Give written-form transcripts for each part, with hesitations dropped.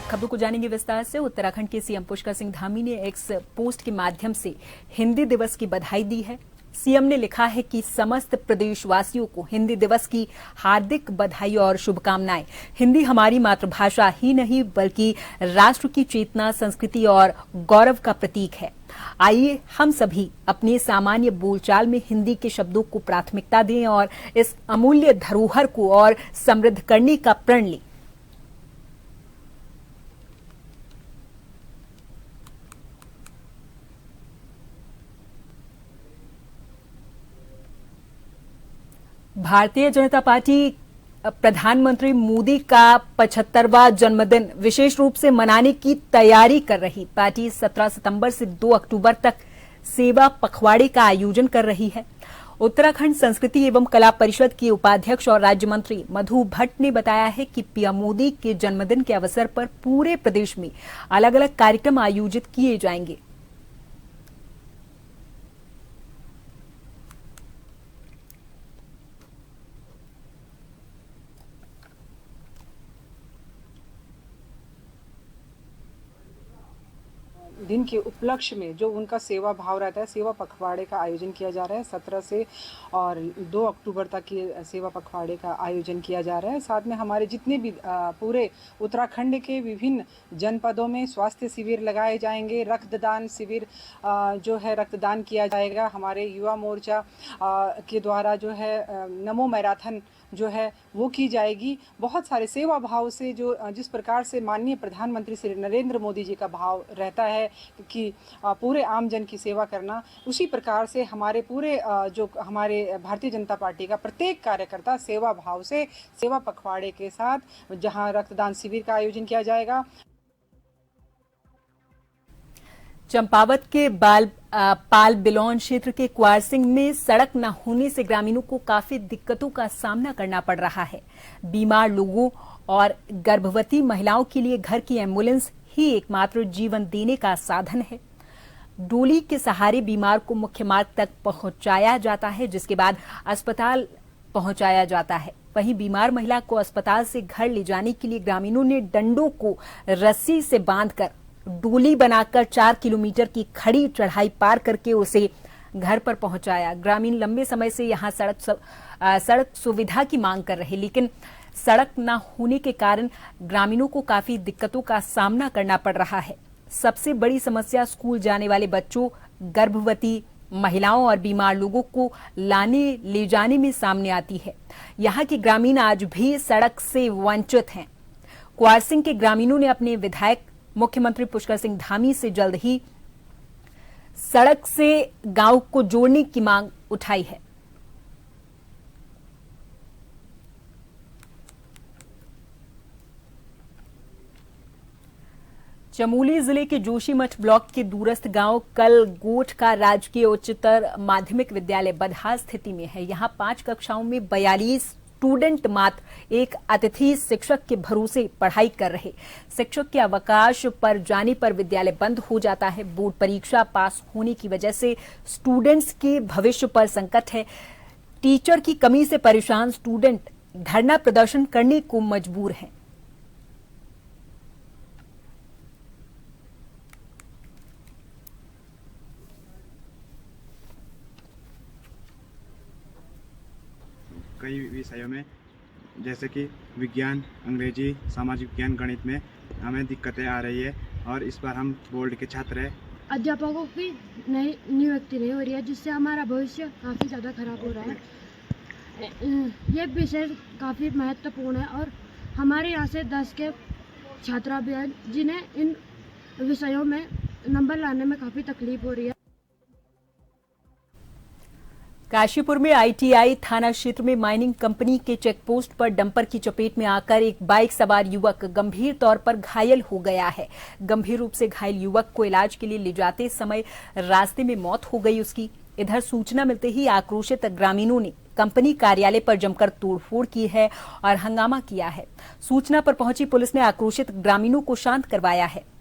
खबरों को जानेंगे विस्तार से। उत्तराखंड के सीएम पुष्कर सिंह धामी ने एक्स पोस्ट के माध्यम से हिंदी दिवस की बधाई दी है। सीएम ने लिखा है कि समस्त प्रदेशवासियों को हिंदी दिवस की हार्दिक बधाई और शुभकामनाएं। हिंदी हमारी मातृभाषा ही नहीं बल्कि राष्ट्र की चेतना, संस्कृति और गौरव का प्रतीक है। आइए हम सभी अपने सामान्य बोलचाल में हिंदी के शब्दों को प्राथमिकता दें और इस अमूल्य धरोहर को और समृद्ध करने का प्रण लें। भारतीय जनता पार्टी प्रधानमंत्री मोदी का 75वां जन्मदिन विशेष रूप से मनाने की तैयारी कर रही। पार्टी 17 सितंबर से 2 अक्टूबर तक सेवा पखवाड़े का आयोजन कर रही है। उत्तराखंड संस्कृति एवं कला परिषद के उपाध्यक्ष और राज्य मंत्री मधु भट्ट ने बताया है कि पीएम मोदी के जन्मदिन के अवसर पर पूरे प्रदेश में अलग अलग कार्यक्रम आयोजित किए जाएंगे। दिन के उपलक्ष्य में जो उनका सेवा भाव रहता है, सेवा पखवाड़े का आयोजन किया जा रहा है। 17 से और 2 अक्टूबर तक ये सेवा पखवाड़े का आयोजन किया जा रहा है। साथ में हमारे जितने भी पूरे उत्तराखंड के विभिन्न जनपदों में स्वास्थ्य शिविर लगाए जाएंगे। रक्तदान शिविर जो है रक्तदान किया जाएगा। हमारे युवा मोर्चा के द्वारा जो है नमो मैराथन जो है वो की जाएगी। बहुत सारे सेवा भाव से जो जिस प्रकार से माननीय प्रधानमंत्री श्री नरेंद्र मोदी जी का भाव रहता है कि पूरे आम जन की सेवा करना, उसी प्रकार से हमारे पूरे जो हमारे भारतीय जनता पार्टी का प्रत्येक कार्यकर्ता सेवा भाव से सेवा पखवाड़े के साथ जहां रक्तदान शिविर का आयोजन किया जाएगा। चंपावत के पाल बिलौन क्षेत्र के क्वारसिंग में सड़क न होने से ग्रामीणों को काफी दिक्कतों का सामना करना पड़ रहा है। बीमार लोगों और गर्भवती महिलाओं के लिए घर की एम्बुलेंस ही एकमात्र जीवन देने का साधन है। डोली के सहारे बीमार को मुख्य मार्ग तक पहुंचाया जाता है, जिसके बाद अस्पताल पहुंचाया जाता है। वहीं बीमार महिला को अस्पताल से घर ले जाने के लिए ग्रामीणों ने डंडों को रस्सी से बांधकर डोली बनाकर 4 किलोमीटर की खड़ी चढ़ाई पार करके उसे घर पर पहुंचाया। ग्रामीण लंबे समय से यहां सड़क सुविधा की मांग कर रहे, लेकिन सड़क न होने के कारण ग्रामीणों को काफी दिक्कतों का सामना करना पड़ रहा है। सबसे बड़ी समस्या स्कूल जाने वाले बच्चों, गर्भवती महिलाओं और बीमार लोगों को लाने ले जाने में सामने आती है। यहाँ के ग्रामीण आज भी सड़क से वंचित हैं। क्वारसिंग के ग्रामीणों ने अपने विधायक मुख्यमंत्री पुष्कर सिंह धामी से जल्द ही सड़क से गांव को जोड़ने की मांग उठाई है। चमोली जिले के जोशीमठ ब्लॉक के दूरस्थ गांव कलगोट का राजकीय उच्चतर माध्यमिक विद्यालय बदहा स्थिति में है। यहां 5 कक्षाओं में 42 स्टूडेंट मात्र एक अतिथि शिक्षक के भरोसे पढ़ाई कर रहे। शिक्षक के अवकाश पर जाने पर विद्यालय बंद हो जाता है। बोर्ड परीक्षा पास होने की वजह से स्टूडेंट्स के भविष्य पर संकट है। टीचर की कमी से परेशान स्टूडेंट धरना प्रदर्शन करने को मजबूर हैं। कई विषयों में जैसे कि विज्ञान, अंग्रेजी, सामाजिक विज्ञान, गणित में हमें दिक्कतें आ रही है और इस बार हम बोर्ड के छात्र हैं। अध्यापकों की नई नियुक्ति नहीं हो रही है, जिससे हमारा भविष्य काफ़ी ज़्यादा खराब हो रहा है। ये विषय काफ़ी महत्वपूर्ण है और हमारे यहाँ से 10 के छात्रा भी हैं जिन्हें इन विषयों में नंबर लाने में काफ़ी तकलीफ हो रही है। काशीपुर में आईटीआई थाना क्षेत्र में माइनिंग कंपनी के चेकपोस्ट पर डंपर की चपेट में आकर एक बाइक सवार युवक गंभीर तौर पर घायल हो गया है। गंभीर रूप से घायल युवक को इलाज के लिए ले जाते समय रास्ते में मौत हो गई उसकी। इधर सूचना मिलते ही आक्रोशित ग्रामीणों ने कंपनी कार्यालय पर जमकर तोड़फोड़ की है और हंगामा किया है। सूचना पर पहुंची पुलिस ने आक्रोशित ग्रामीणों को शांत करवाया है।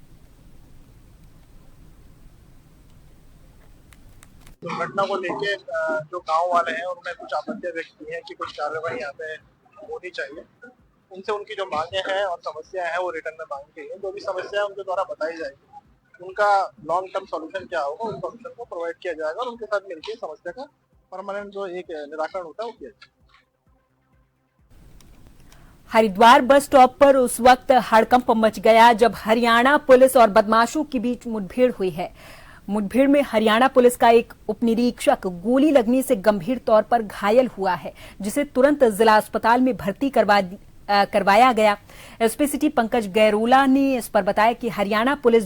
दुर्घटना को लेके जो गांव वाले हैं उन्होंने कुछ आपत्तियां व्यक्त की हैं कि कुछ कार्रवाई यहाँ पे होनी चाहिए। उनसे उनकी जो मांगे हैं और समस्याएं हैं वो रिटर्न में मांगी गई है। जो भी समस्या है उनके द्वारा बताई जाएगी, उनका लॉन्ग टर्म सॉल्यूशन क्या होगा उस सॉल्यूशन को प्रोवाइड किया जाएगा और उनके साथ मिलकर समस्या का परमानेंट जो एक निराकरण होता है वो किया जाएगा। हरिद्वार बस स्टॉप पर उस वक्त हड़कंप मच गया जब हरियाणा पुलिस और बदमाशों के बीच मुठभेड़ हुई है। मुठभेड़ में हरियाणा पुलिस का एक उपनिरीक्षक गोली लगने से गंभीर तौर पर घायल हुआ है, जिसे तुरंत जिला अस्पताल में भर्ती करवाया गया। एसपी सिटी पंकज गैरोला ने इस पर बताया कि हरियाणा पुलिस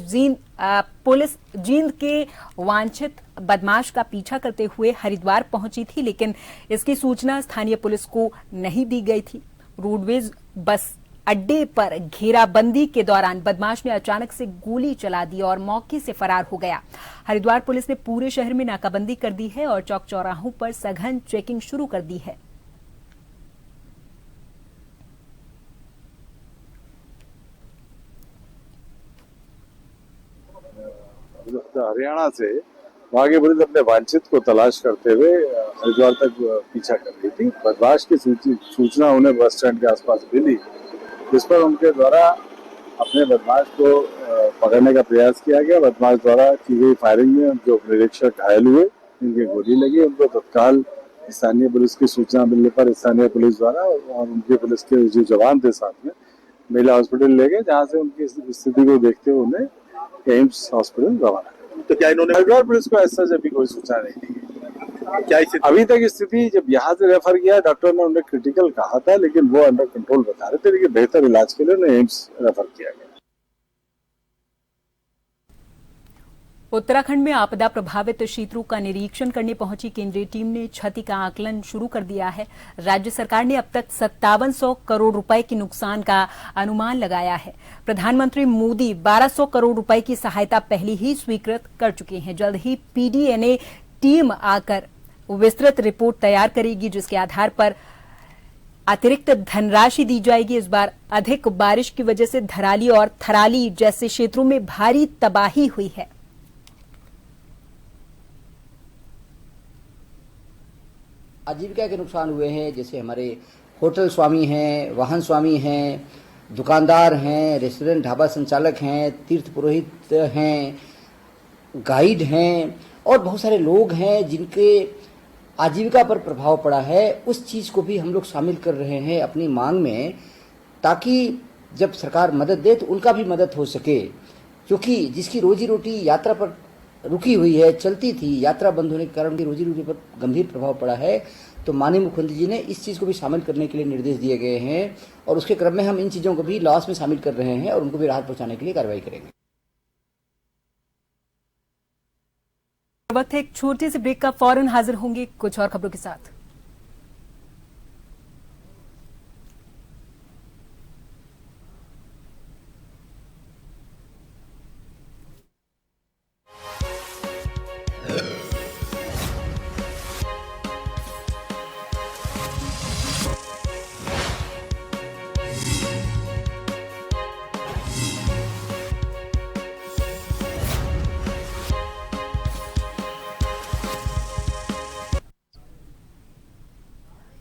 जींद के वांछित बदमाश का पीछा करते हुए हरिद्वार पहुंची थी, लेकिन इसकी सूचना स्थानीय पुलिस को नहीं दी गई थी। रोडवेज बस अड्डे पर घेराबंदी के दौरान बदमाश ने अचानक से गोली चला दी और मौके से फरार हो गया। हरिद्वार पुलिस ने पूरे शहर में नाकाबंदी कर दी है और चौक चौराहों पर सघन चेकिंग शुरू कर दी है। हरियाणा से वहां की पुलिस अपने वांछित को तलाश करते हुए हरिद्वार तक पीछा कर रही थी। बदमाश की सूचना उन्हें बस स्टैंड के आसपास मिली, जिस पर उनके द्वारा अपने बदमाश को पकड़ने का प्रयास किया गया। बदमाश द्वारा की गई फायरिंग में जो निरीक्षक घायल हुए, इनकी गोली लगी। उनको तत्काल स्थानीय पुलिस की सूचना मिलने पर स्थानीय पुलिस द्वारा और उनके पुलिस के जो जवान थे साथ में महिला हॉस्पिटल ले गए, जहाँ से उनकी स्थिति को देखते हुए उन्हें एम्स हॉस्पिटल रवाना। तो क्या इन्होंने हरिद्वार पुलिस को ऐसा जब भी कोई सूचना नहीं दी गई। क्या स्थिति अभी तक स्थिति जब यहाँ से रेफर किया, डॉक्टर ने उन्हें क्रिटिकल कहा था, लेकिन वो अंडर कंट्रोल बता रहे थे, लेकिन बेहतर इलाज के लिए उन्हें एम्स रेफर किया गया। उत्तराखंड में आपदा प्रभावित क्षेत्रों का निरीक्षण करने पहुंची केंद्रीय टीम ने क्षति का आकलन शुरू कर दिया है। राज्य सरकार ने अब तक 5700 करोड़ रुपए के नुकसान का अनुमान लगाया है। प्रधानमंत्री मोदी 1200 करोड़ रुपए की सहायता पहले ही स्वीकृत कर चुके हैं। जल्द ही पीडीएनए टीम आकर विस्तृत रिपोर्ट तैयार करेगी, जिसके आधार पर अतिरिक्त धनराशि दी जाएगी। इस बार अधिक बारिश की वजह से धराली और थराली जैसे क्षेत्रों में भारी तबाही हुई है। आजीविका के नुकसान हुए हैं, जैसे हमारे होटल स्वामी हैं, वाहन स्वामी हैं, दुकानदार हैं, रेस्टोरेंट ढाबा संचालक हैं, तीर्थ पुरोहित हैं, गाइड हैं और बहुत सारे लोग हैं जिनके आजीविका पर प्रभाव पड़ा है। उस चीज़ को भी हम लोग शामिल कर रहे हैं अपनी मांग में, ताकि जब सरकार मदद दे तो उनका भी मदद हो सके, क्योंकि जिसकी रोजी रोटी यात्रा पर रुकी हुई है, चलती थी, यात्रा बंद होने के कारण उनकी रोजी रोटी पर गंभीर प्रभाव पड़ा है। तो माननीय मुख्यमंत्री जी ने इस चीज़ को भी शामिल करने के लिए निर्देश दिए गए हैं और उसके क्रम में हम इन चीज़ों को भी लॉस में शामिल कर रहे हैं और उनको भी राहत पहुंचाने के लिए कार्रवाई करेंगे। वक्त है एक छोटे से ब्रेक का, फौरन हाजिर होंगे कुछ और खबरों के साथ।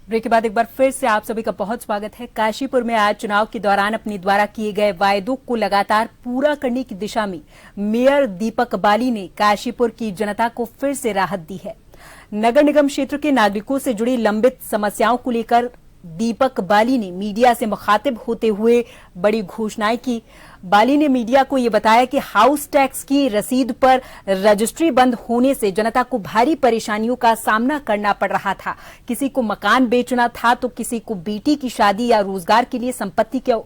ब्रेक के बाद एक बार फिर से आप सभी का बहुत स्वागत है। काशीपुर में आज चुनाव के दौरान अपने द्वारा किए गए वायदों को लगातार पूरा करने की दिशा में मेयर दीपक बाली ने काशीपुर की जनता को फिर से राहत दी है। नगर निगम क्षेत्र के नागरिकों से जुड़ी लंबित समस्याओं को लेकर दीपक बाली ने मीडिया से मुखातिब होते हुए बड़ी घोषणाएं की। बाली ने मीडिया को ये बताया कि हाउस टैक्स की रसीद पर रजिस्ट्री बंद होने से जनता को भारी परेशानियों का सामना करना पड़ रहा था। किसी को मकान बेचना था तो किसी को बेटी की शादी या रोजगार के लिए संपत्ति का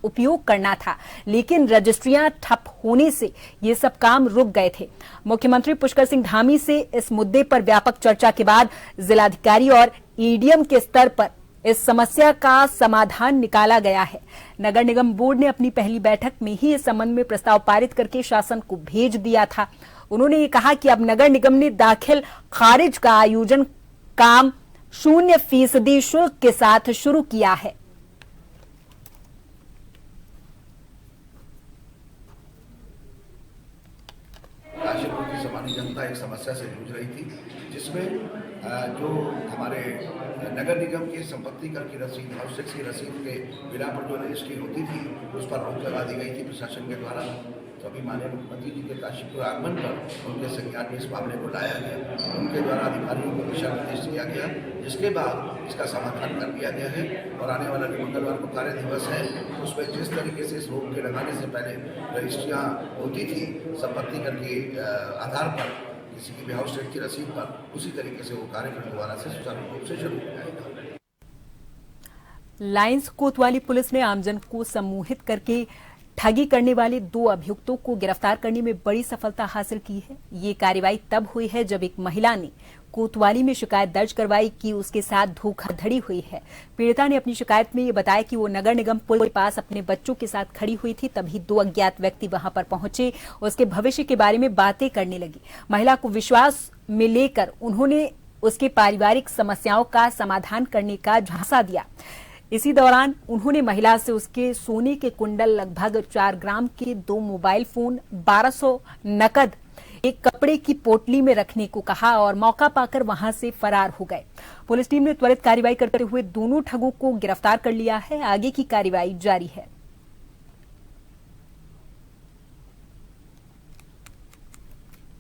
उपयोग करना था, लेकिन रजिस्ट्रियां ठप होने से ये सब काम रुक गए थे। मुख्यमंत्री पुष्कर सिंह धामी से इस मुद्दे पर व्यापक चर्चा के बाद जिलाधिकारी और एडीएम के स्तर पर इस समस्या का समाधान निकाला गया है। नगर निगम बोर्ड ने अपनी पहली बैठक में ही इस संबंध में प्रस्ताव पारित करके शासन को भेज दिया था। उन्होंने ये कहा कि अब नगर निगम ने दाखिल खारिज का आयोजन काम 0% शुल्क के साथ शुरू किया है। काशीपुर की सामान्य जनता एक समस्या से जुड़ी रही थी, जिसमें जो हमारे नगर निगम की संपत्ति कर की रसीद, हाउस टैक्स की रसीद के बिना पर जो रजिस्ट्री होती थी उस पर रोक लगा दी गई थी प्रशासन के द्वारा। तो अभी माननीय मुख्यमंत्री जी के काशीपुर आगमन पर उनके संज्ञान में इस मामले को लाया गया, उनके द्वारा अधिकारियों को दिशा निर्देश दिया गया, जिसके बाद इसका समाधान कर दिया गया है। और आने वाला जो मंगलवार को कार्य दिवस है उसमें जिस तरीके से इस रोक के लगाने से पहले रजिस्ट्रियाँ होती थी संपत्ति कर के आधार पर किसी की भी हाउस टैक्स की रसीद पर, उसी तरीके से वो कार्यक्रम दोबारा से सुचारू रूप से शुरू हो जाएगा। लाइंस कोतवाली पुलिस ने आमजन को सम्मोहित करके ठगी करने वाले 2 अभियुक्तों को गिरफ्तार करने में बड़ी सफलता हासिल की है। ये कार्रवाई तब हुई है जब एक महिला ने कोतवाली में शिकायत दर्ज करवाई कि उसके साथ धोखाधड़ी हुई है। पीड़िता ने अपनी शिकायत में ये बताया कि वो नगर निगम पुल के पास अपने बच्चों के साथ खड़ी हुई थी, तभी 2 अज्ञात व्यक्ति वहां पर पहुंचे, उसके भविष्य के बारे में बातें करने लगी। महिला को विश्वास में लेकर उन्होंने उसके पारिवारिक समस्याओं का समाधान करने का झांसा दिया। इसी दौरान उन्होंने महिला से उसके सोने के कुंडल, लगभग 4 ग्राम के 2 मोबाइल फोन, 1200 नकद एक कपड़े की पोटली में रखने को कहा और मौका पाकर वहां से फरार हो गए। पुलिस टीम ने त्वरित कार्रवाई करते हुए दोनों ठगों को गिरफ्तार कर लिया है। आगे की कार्रवाई जारी है।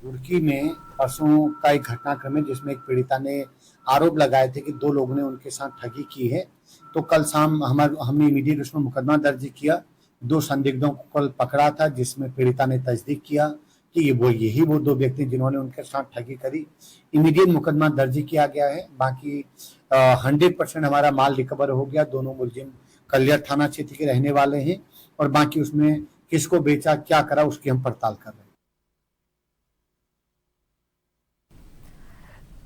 रुड़की में परसों का एक घटनाक्रम है जिसमें एक पीड़िता ने आरोप लगाए थे कि 2 लोगों ने उनके साथ ठगी की है। तो कल शाम हमने इमीडिएट उसमें मुकदमा दर्ज किया। 2 संदिग्धों को कल पकड़ा था, जिसमें पीड़िता ने तस्दीक किया कि यही वो 2 व्यक्ति जिन्होंने उनके साथ ठगी करी। इमीडिएट मुकदमा दर्ज किया गया है। बाकी 100% हमारा माल रिकवर हो गया। दोनों मुलजिम कलियर थाना क्षेत्र के रहने वाले हैं और बाकी उसमें किसको बेचा, क्या करा, उसकी हम पड़ताल कर रहे हैं।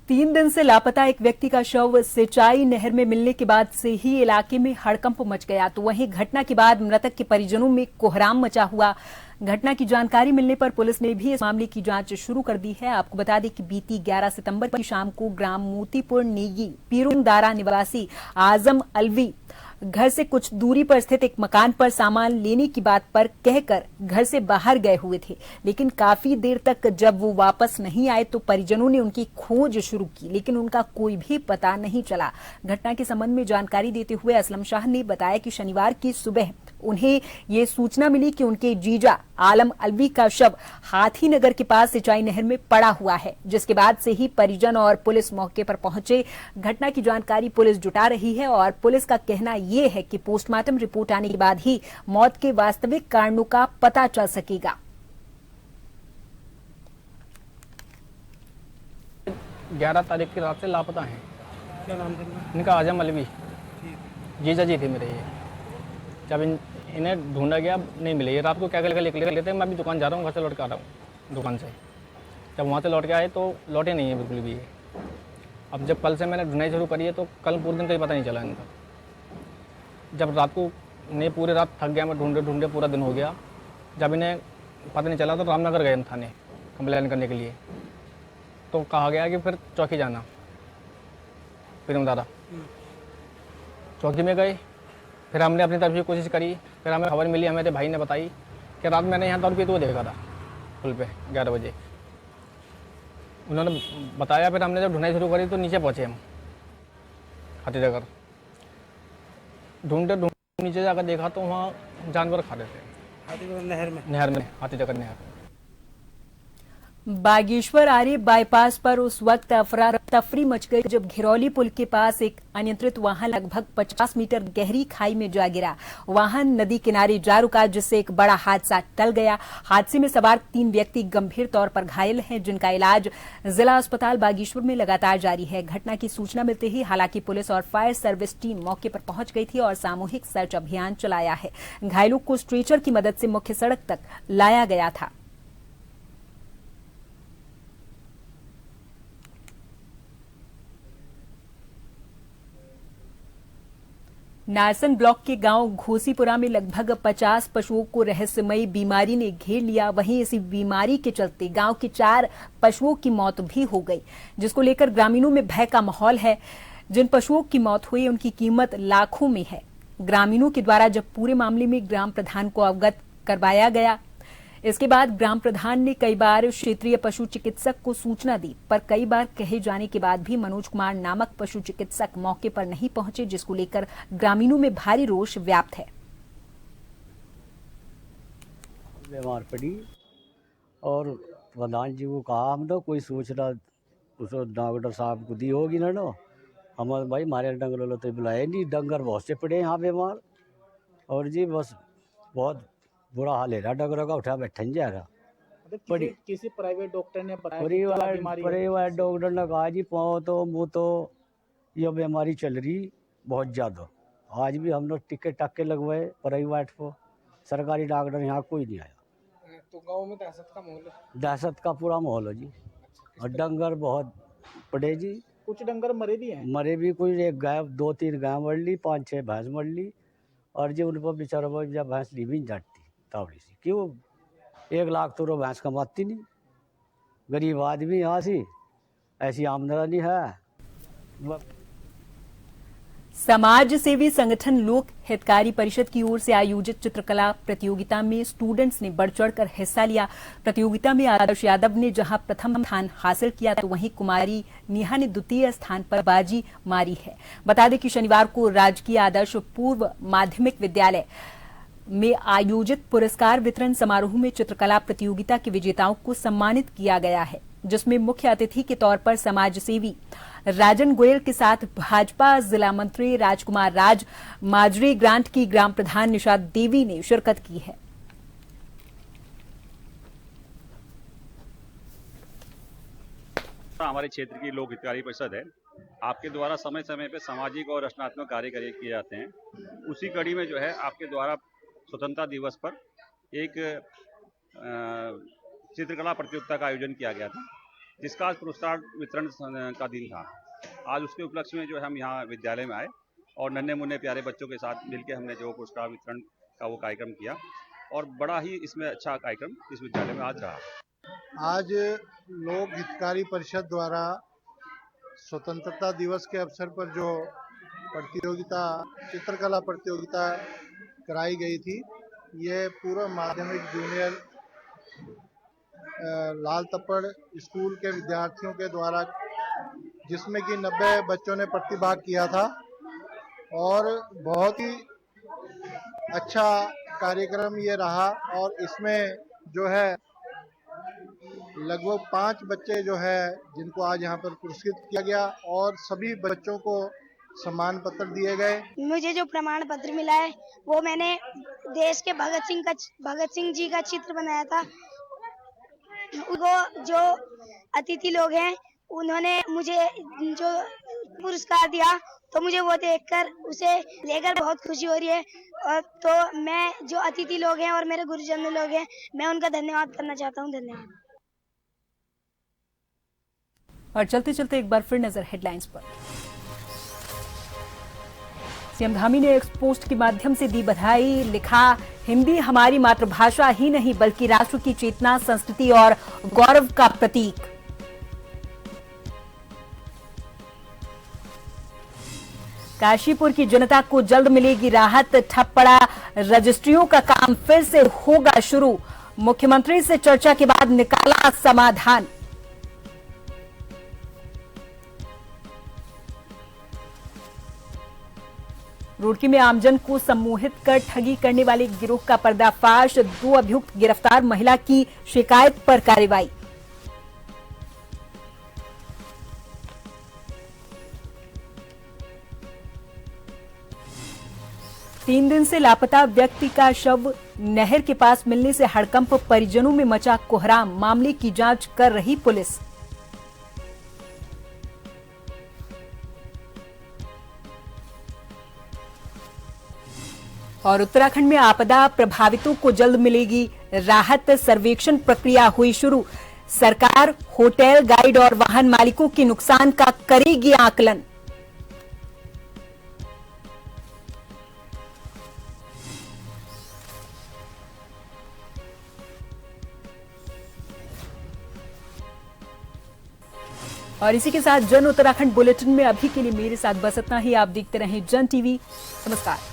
3 दिन से लापता एक व्यक्ति का शव सिंचाई नहर में मिलने के बाद से ही इलाके में हड़कंप मच गया। तो वहीं घटना के बाद मृतक के परिजनों में कोहराम मचा हुआ। घटना की जानकारी मिलने पर पुलिस ने भी इस मामले की जांच शुरू कर दी है। आपको बता दें कि बीती 11 सितंबर की शाम को ग्राम मोतीपुर नेगी पीरुंगदारा निवासी आजम अलवी घर से कुछ दूरी पर स्थित एक मकान पर सामान लेने की बात पर कहकर घर से बाहर गए हुए थे, लेकिन काफी देर तक जब वो वापस नहीं आए तो परिजनों ने उनकी खोज शुरू की, लेकिन उनका कोई भी पता नहीं चला। घटना के संबंध में जानकारी देते हुए असलम शाह ने बताया कि शनिवार की सुबह उन्हें ये सूचना मिली कि उनके जीजा आलम अलवी का शव हाथीनगर के पास सिंचाई नहर में पड़ा हुआ है, जिसके बाद से ही परिजन और पुलिस मौके पर पहुंचे। घटना की जानकारी पुलिस जुटा रही है और पुलिस का कहना ये है कि पोस्टमार्टम रिपोर्ट आने के बाद ही मौत के वास्तविक कारणों का पता चल सकेगा। 11 तारीख की रात से लापता हैं। क्या नाम था इनका आजम अलवी, जीजा जी थे मेरे ये। जब इन्हें ढूंढा गया नहीं मिले। ये रात को क्या कर लेते हैं, मैं अभी दुकान जा रहा हूँ, घर से लौट के आ रहा हूँ दुकान से। जब वहाँ से लौट के आए तो लौटे नहीं है बिल्कुल भी। अब जब कल से मैंने ढूंढाई शुरू करी है तो कल पूरे दिन कहीं पता नहीं चला इनका। जब रात को नहीं, पूरी रात थक गया मैं, ढूंढे पूरा दिन हो गया। जब इन्हें पता नहीं चला तो रामनगर गए थाने कंप्लेन करने के लिए। तो कहा गया कि फिर चौकी जाना, पीरुंगदारा चौकी में गए। फिर हमने अपनी तरफ से कोशिश करी। फिर हमें खबर मिली, हमें भाई ने बताई कि रात मैंने यहाँ दारू पीते हुए देखा था पुल पे 11 बजे। उन्होंने बताया। फिर हमने जब ढूंढाई शुरू करी तो नीचे पहुँचे हम हाथीनगर। ढूंढते नीचे जाकर देखा तो वहाँ जानवर खा रहे थे हाथीनगर नहर में हाथीनगर नहर में। बागेश्वर आर्य बाईपास पर उस वक्त अफरा तफरी मच गई जब घिरौली पुल के पास एक अनियंत्रित वाहन लगभग 50 मीटर गहरी खाई में जा गिरा। वाहन नदी किनारे जा रुका, जिससे एक बड़ा हादसा टल गया। हादसे में सवार 3 व्यक्ति गंभीर तौर पर घायल हैं, जिनका इलाज जिला अस्पताल बागेश्वर में लगातार जारी है। घटना की सूचना मिलते ही हालांकि पुलिस और फायर सर्विस टीम मौके पर पहुंच गई थी और सामूहिक सर्च अभियान चलाया है। घायलों को स्ट्रेचर की मदद से मुख्य सड़क तक लाया गया था। नारसन ब्लॉक के गांव घोसीपुरा में लगभग 50 पशुओं को रहस्यमयी बीमारी ने घेर लिया। वहीं इसी बीमारी के चलते गांव के 4 पशुओं की मौत भी हो गई, जिसको लेकर ग्रामीणों में भय का माहौल है। जिन पशुओं की मौत हुई उनकी कीमत लाखों में है। ग्रामीणों के द्वारा जब पूरे मामले में ग्राम प्रधान को अवगत करवाया गया, इसके बाद ग्राम प्रधान ने कई बार क्षेत्रीय पशु चिकित्सक को सूचना दी, पर कई बार कहे जाने के बाद भी मनोज कुमार नामक पशु चिकित्सक मौके पर नहीं पहुंचे, जिसको लेकर ग्रामीणों में भारी रोष व्याप्त है। बीमार पड़ी और प्रधान जी को कहा हम तो कोई सूचना उस डॉक्टर साहब को दी होगी ना। हमारे भाई हमारे डंगर तो बुलाए नहीं, डंगर बहुत से पड़े यहाँ बीमार और जी बस बहुत बुरा हाल है डंगरों का, उठा बैठा नहीं जा रहा। किसी प्राइवेट डॉक्टर ने प्राइवेट डॉक्टर ने कहा जी पाँव तो मुँह तो ये बीमारी चल रही बहुत ज़्यादा। आज भी हम लोग टिक्के टाके लगवाए प्राइवेट को, सरकारी डॉक्टर यहाँ कोई नहीं आया। तो गांव में दहशत का माहौल है? दहशत का पूरा माहौल है जी। और डंगर बहुत पड़े जी, कुछ डंगर मरे भी हैं। मरे भी, कुछ एक गाय 2-3 गाय मर ली, 5-6 भैंस मर ली। और जी उन पर बेचारा जब भैंस ली भी नहीं जाती तावड़ी से, क्यों 1 लाख तो भैंस कमाती नहीं, गरीब आदमी यहाँ से ऐसी आमदनी है। समाज सेवी संगठन लोक हितकारी परिषद की ओर से आयोजित चित्रकला प्रतियोगिता में स्टूडेंट्स ने बढ़ चढ़कर हिस्सा लिया। प्रतियोगिता में आदर्श यादव ने जहां प्रथम स्थान हासिल किया, तो वहीं कुमारी नेहा ने द्वितीय स्थान पर बाजी मारी है। बता दें कि शनिवार को राजकीय आदर्श पूर्व माध्यमिक विद्यालय में आयोजित पुरस्कार वितरण समारोह में चित्रकला प्रतियोगिता के विजेताओं को सम्मानित किया गया है, जिसमें मुख्य अतिथि के तौर पर समाज सेवी राजन गोयल के साथ भाजपा जिला मंत्री राजकुमार राज, माजरी ग्रांट की ग्राम प्रधान निषाद देवी ने शिरकत की है। हमारे क्षेत्र की लोक हितकारी परिषद है, आपके द्वारा समय समय पे सामाजिक और रचनात्मक कार्य किए जाते हैं। उसी कड़ी में जो है आपके द्वारा स्वतंत्रता दिवस पर एक चित्रकला प्रतियोगिता का आयोजन किया गया था, जिसका आज पुरस्कार वितरण का दिन था। आज उसके उपलक्ष्य में जो है हम यहाँ विद्यालय में आए और नन्हे मुन्ने प्यारे बच्चों के साथ मिलकर हमने जो पुरस्कार वितरण का वो कार्यक्रम किया और बड़ा ही इसमें अच्छा कार्यक्रम इस विद्यालय में आज रहा। आज लोक हितकारी परिषद द्वारा स्वतंत्रता दिवस के अवसर पर जो प्रतियोगिता चित्रकला प्रतियोगिता कराई गई थी, ये पूर्व माध्यमिक जूनियर लाल तप्पड़ स्कूल के विद्यार्थियों के द्वारा, जिसमें कि 90 बच्चों ने प्रतिभाग किया था और बहुत ही अच्छा कार्यक्रम ये रहा। और इसमें जो है लगभग 5 बच्चे जो है जिनको आज यहाँ पर पुरस्कृत किया गया और सभी बच्चों को सम्मान पत्र दिए गए। मुझे जो प्रमाण पत्र मिला है वो मैंने देश के भगत सिंह जी का चित्र बनाया था। वो जो अतिथि लोग हैं उन्होंने मुझे जो पुरस्कार दिया, तो मुझे वो देखकर उसे लेकर बहुत खुशी हो रही है। और तो मैं जो अतिथि लोग हैं और मेरे गुरुजन लोग हैं, मैं उनका धन्यवाद करना चाहता हूँ। धन्यवाद। और चलते चलते एक बार फिर नजर हेडलाइंस पर। सीएम धामी ने एक पोस्ट के माध्यम से दी बधाई, लिखा हिंदी हमारी मातृभाषा ही नहीं बल्कि राष्ट्र की चेतना, संस्कृति और गौरव का प्रतीक। काशीपुर की जनता को जल्द मिलेगी राहत, ठप पड़ा रजिस्ट्रियों का काम फिर से होगा शुरू, मुख्यमंत्री से चर्चा के बाद निकाला समाधान। रुड़की में आमजन को सम्मोहित कर ठगी करने वाले गिरोह का पर्दाफाश, 2 अभियुक्त गिरफ्तार, महिला की शिकायत पर कार्रवाई। तीन दिन से लापता व्यक्ति का शव नहर के पास मिलने से हड़कंप, परिजनों में मचा कोहराम, मामले की जांच कर रही पुलिस। और उत्तराखंड में आपदा प्रभावितों को जल्द मिलेगी राहत, सर्वेक्षण प्रक्रिया हुई शुरू, सरकार होटल, गाइड और वाहन मालिकों के नुकसान का करेगी आकलन। और इसी के साथ जन उत्तराखंड बुलेटिन में अभी के लिए मेरे साथ बस इतना ही। आप देखते रहें जन टीवी। नमस्कार।